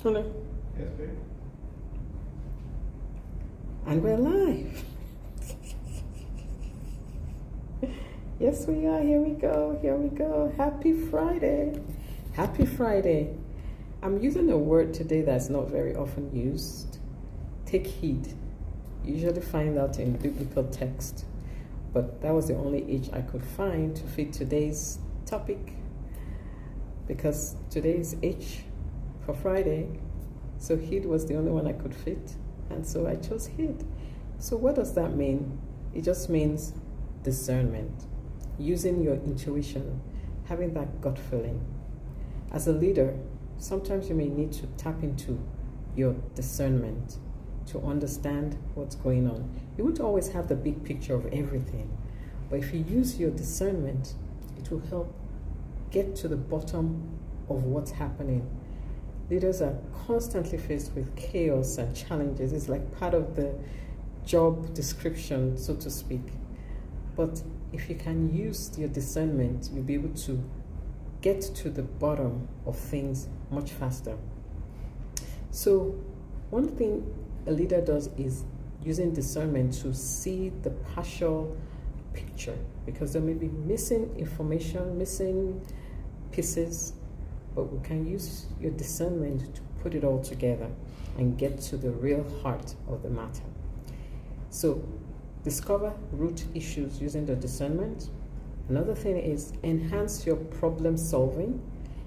Hello. Yes, babe. And we're live. Yes, we are. Here we go. Here we go. Happy Friday. Happy Friday. I'm using a word today that's not very often used. Take heed. You usually find that in biblical text, but that was the only H I could find to fit today's topic, because today is H for Friday, so heed was the only one I could fit, and so I chose heed. So what does that mean? It just means discernment, using your intuition, having that gut feeling. As a leader, sometimes you may need to tap into your discernment to understand what's going on. You won't always have the big picture of everything, but if you use your discernment, it will help get to the bottom of what's happening. Leaders are constantly faced with chaos and challenges. It's like part of the job description, so to speak. But if you can use your discernment, you'll be able to get to the bottom of things much faster. So one thing a leader does is using discernment to see the partial picture, because there may be missing information, missing pieces, but we can use your discernment to put it all together and get to the real heart of the matter. So discover root issues using the discernment. Another thing is enhance your problem solving,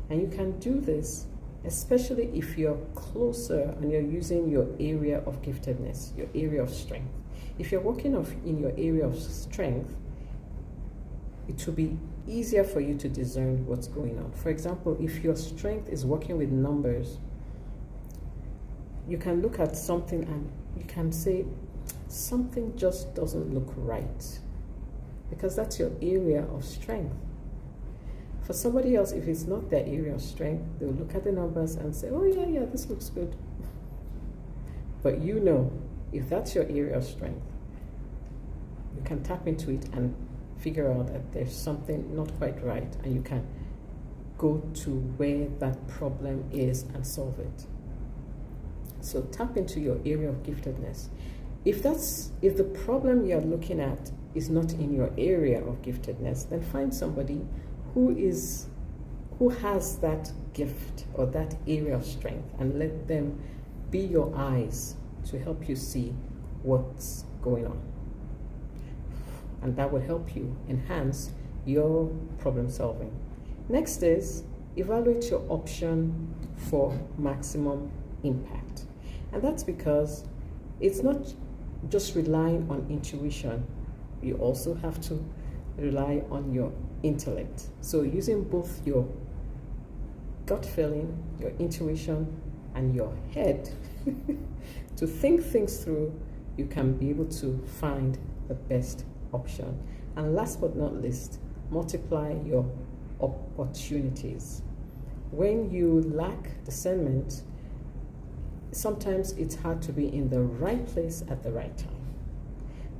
and you can do this especially if you're closer and you're using your area of giftedness, your area of strength. If you're working in your area of strength, it will be easier for you to discern what's going on. For example, if your strength is working with numbers, you can look at something and you can say, something just doesn't look right, because that's your area of strength. For somebody else, if it's not their area of strength, they'll look at the numbers and say, oh yeah, this looks good. But you know, if that's your area of strength, you can tap into it and figure out that there's something not quite right, and you can go to where that problem is and solve it. So tap into your area of giftedness. If the problem you're looking at is not in your area of giftedness, then find somebody who has that gift or that area of strength, and let them be your eyes to help you see what's going on. And that will help you enhance your problem solving. Next is evaluate your option for maximum impact. And that's because it's not just relying on intuition. You also have to rely on your intellect. So using both your gut feeling, your intuition, and your head to think things through, you can be able to find the best option. And last but not least, multiply your opportunities. When you lack discernment, sometimes it's hard to be in the right place at the right time.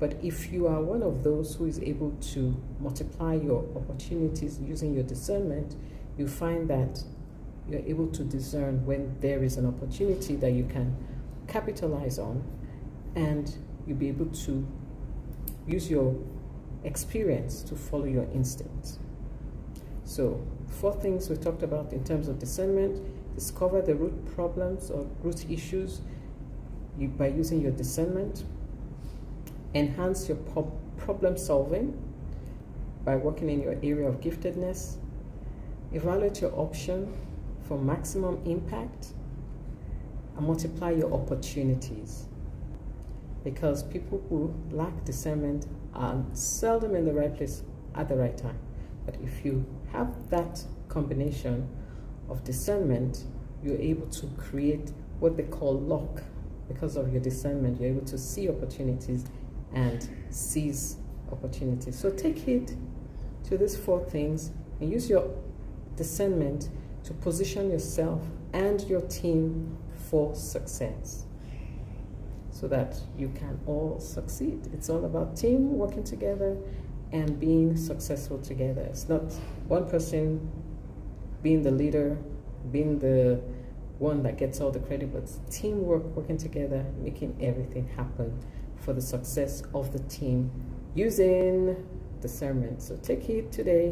But if you are one of those who is able to multiply your opportunities using your discernment, you find that you're able to discern when there is an opportunity that you can capitalize on, and you'll be able to use your experience to follow your instincts. So 4 things we talked about in terms of discernment: discover the root problems or root issues by using your discernment. Enhance your problem solving by working in your area of giftedness. Evaluate your option for maximum impact, and multiply your opportunities. Because people who lack discernment are seldom in the right place at the right time. But if you have that combination of discernment, you're able to create what they call luck. Because of your discernment, you're able to see opportunities and seize opportunities. So take heed to these 4 things and use your discernment to position yourself and your team for success, so that you can all succeed. It's all about team working together and being successful together. It's not one person being the leader, being the one that gets all the credit, but teamwork, working together, making everything happen for the success of the team using discernment. So take it today.